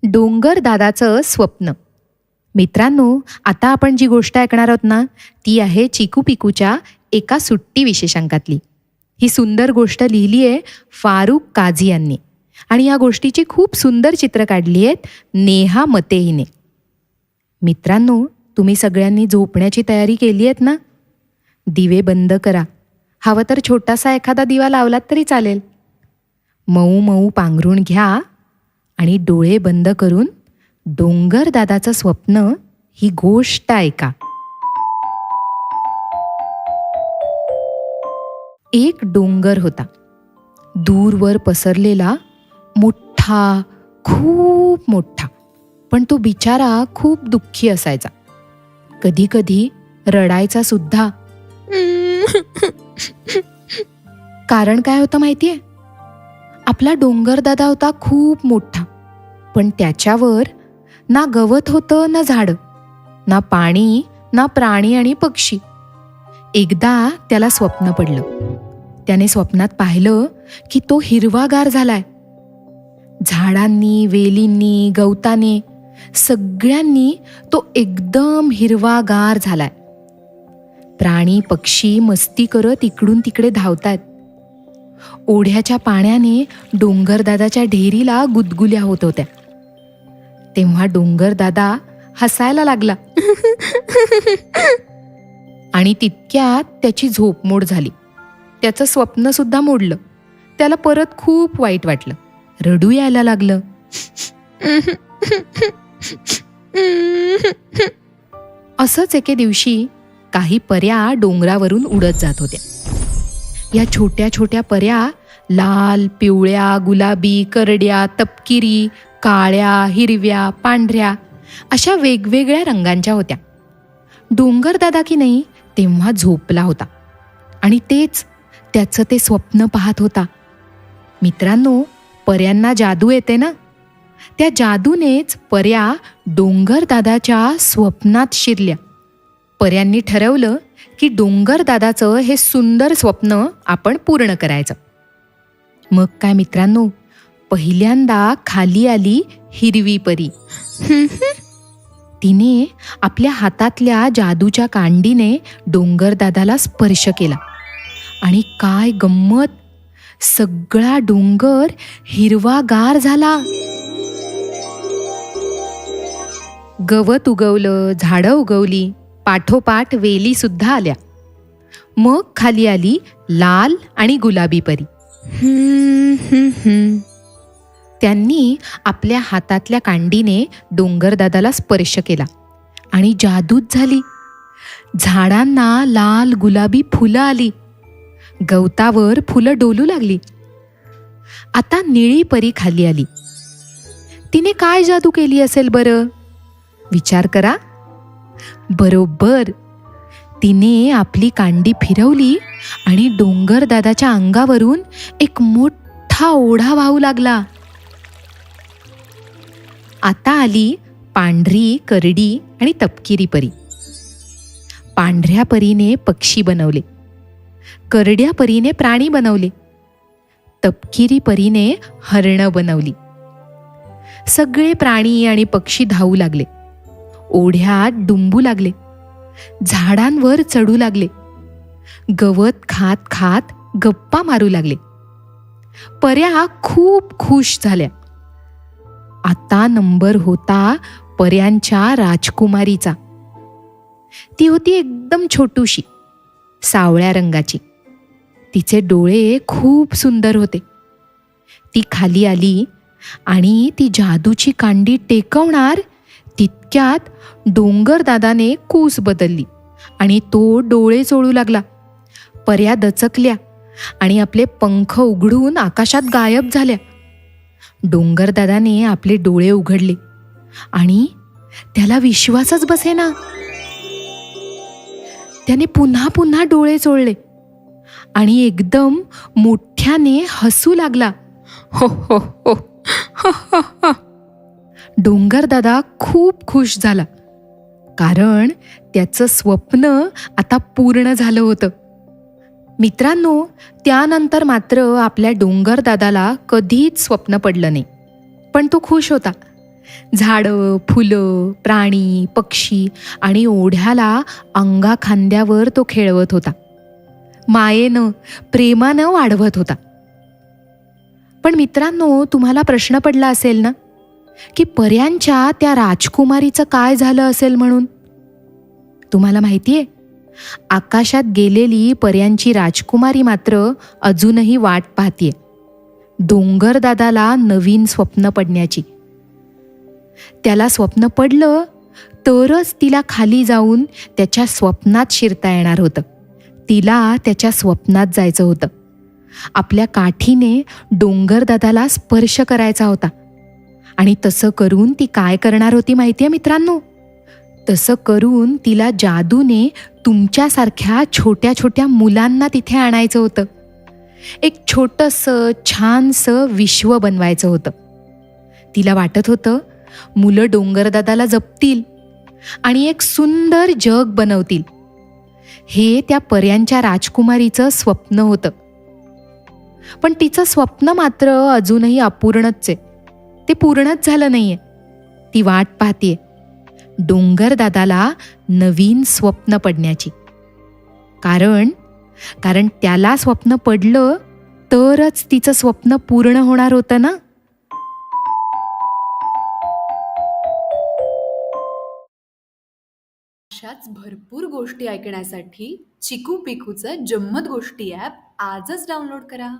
डोंगर दादाचं स्वप्न. मित्रांनो, आता आपण जी गोष्ट ऐकणार आहोत ना, ती आहे चिकू पिकूच्या एका सुट्टी विशेषांकातली. ही सुंदर गोष्ट लिहिली आहे फारुख काझी यांनी आणि या गोष्टीची खूप सुंदर चित्र काढली आहेत नेहा मते हिने. मित्रांनो, तुम्ही सगळ्यांनी झोपण्याची तयारी केली आहेत ना? दिवे बंद करा. हवं तर छोटासा एखादा दिवा लावलात तरी चालेल. मऊ मऊ पांघरूण घ्या आणि डोळे बंद करून डोंगर दादाचं स्वप्न ही गोष्ट ऐका. एक डोंगर होता, दूरवर पसरलेला, मोठा, खूप मोठा. पण तो बिचारा खूप दुःखी असायचा. कधी कधी रडायचा सुद्धा. कारण काय होतं माहितीये? आपला डोंगर दादा होता खूप मोठा, पण त्याच्यावर ना गवत होतं ना झाडं, ना पाणी, ना प्राणी आणि पक्षी. एकदा त्याला स्वप्न पडलं. त्याने स्वप्नात पाहिलं की तो हिरवागार झालाय. झाडांनी, वेलींनी, गवताने सगळ्यांनी तो एकदम हिरवागार झालाय. प्राणी पक्षी मस्ती करत इकडून तिकडे धावतायत. ओढ्याच्या पाण्याने डोंगरदादाच्या ढेरीला गुदगुल्या होत होत्या. तेव्हा डोंगरदादा हसायला लागला आणि तितक्यात त्याची झोपमोड झाली. त्याचं स्वप्न सुद्धा मोडलं. त्याला परत खूप वाईट वाटलं. रडू यायला लागलं. असंच एके दिवशी काही पऱ्या डोंगरावरून उडत जात होत्या. या छोट्या छोट्या पऱ्या लाल, पिवळ्या, गुलाबी, करड्या, तपकिरी, काळ्या, हिरव्या, पांढऱ्या अशा वेगवेगळ्या रंगांच्या होत्या. डोंगरदादा की नाही तेव्हा झोपला होता आणि त्याचं ते स्वप्न पाहत होता. मित्रांनो, पऱ्यांना जादू येते ना? त्या जादूनेच पऱ्या डोंगरदादाच्या स्वप्नात शिरल्या. पऱ्यांनी ठरवलं की डोंगरदादाचं हे सुंदर स्वप्न आपण पूर्ण करायचं. मग काय मित्रांनो, पहिल्यांदा खाली आली हिरवी परी. तिने आपल्या हातातल्या जादूच्या कांडीने डोंगरदादाला स्पर्श केला आणि काय गंमत, सगळा डोंगर हिरवागार झाला. गवत उगवलं, झाडं उगवली, पाठोपाठ वेली सुद्धा आल्या. मग खाली आली लाल आणि गुलाबी परी. त्यांनी आपल्या हातातल्या कांडीने डोंगरदादाला स्पर्श केला आणि जादूच झाली. झाडांना लाल गुलाबी फुलं आली. गवतावर फुलं डोलू लागली. आता निळी परी खाली आली. तिने काय जादू केली असेल बरं? विचार करा. बरोबर, तिने आपली कांडी फिरवली आणि डोंगरदादाच्या अंगावरून एक मोठा ओढा वाहू लागला. आता आली पांढरी, करडी आणि तपकिरी परी. पांढऱ्या परीने पक्षी बनवले, करड्या परीने प्राणी बनवले, तपकिरी परीने हरणं बनवली. सगळे प्राणी आणि पक्षी धावू लागले, ओढ्यात डुंबू लागले, झाडांवर चढू लागले, गवत खात खात गप्पा मारू लागले. पऱ्या खूप खुश झाल्या. आता नंबर होता पऱ्यांच्या राजकुमारीचा. ती होती एकदम छोटूशी, सावळ्या रंगाची. तिचे डोळे खूप सुंदर होते. ती खाली आली आणि ती जादूची कांडी टेकवणार तितक्यात डोंगरदादाने कूस बदलली आणि तो डोळे चोळू लागला. पऱ्या दचकल्या आणि आपले पंख उघडून आकाशात गायब झाल्या. डोंगरदादाने आपले डोळे उघडले आणि त्याला विश्वासच बसेना. त्याने पुन्हा पुन्हा डोळे चोळले आणि एकदम मोठ्याने हसू लागला. हो हो हो हो हो हो. डोंगरदादा खूप खुश झाला, कारण त्याचं स्वप्न आता पूर्ण झालं होतं. मित्रांनो, त्यानंतर मात्र आपल्या डोंगरदादाला कधीच स्वप्न पडलं नाही. पण तो खुश होता, झाडं, फुलं, प्राणी, पक्षी आणि ओढ्याला अंगाखांद्यावर तो खेळवत होता. मायेनं, प्रेमानं वाढवत होता. पण मित्रांनो, तुम्हाला प्रश्न पडला असेल ना, की पर्यांच्या त्या राजकुमारीचं काय झालं असेल म्हणून? तुम्हाला माहितीये? आकाशात गेलेली पर्यांची राजकुमारी मात्र अजूनही वाट पाहतीये डोंगरदादाला नवीन स्वप्न पडण्याची. त्याला स्वप्न पडलं तरच तिला खाली जाऊन त्याच्या स्वप्नात शिरता येणार होतं. तिला त्याच्या स्वप्नात जायचं होतं. आपल्या काठीने डोंगरदादाला स्पर्श करायचा होता. आणि तसं करून ती काय करणार होती माहितीये मित्रांनो? तसं करून तिला जादूने तुमच्यासारख्या छोट्या छोट्या मुलांना तिथे आणायचं होतं. एक छोटंसं छानसं विश्व बनवायचं होतं. तिला वाटत होतं मुलं डोंगरदादाला जपतील आणि एक सुंदर जग बनवतील. हे त्या पर्यांच्या राजकुमारीचं स्वप्न होतं. पण तिचं स्वप्न मात्र अजूनही अपूर्णच आहे. ते पूर्णच झालं नाहीये. ती वाट पाहतेय डोंगरदादाला नवीन स्वप्न पडण्याची. कारण त्याला स्वप्न पडलं तरच तिचं स्वप्न पूर्ण होणार होतं ना. अशाच भरपूर गोष्टी ऐकण्यासाठी चिकू पिकूचं जम्मत गोष्टी ॲप आजच डाउनलोड करा.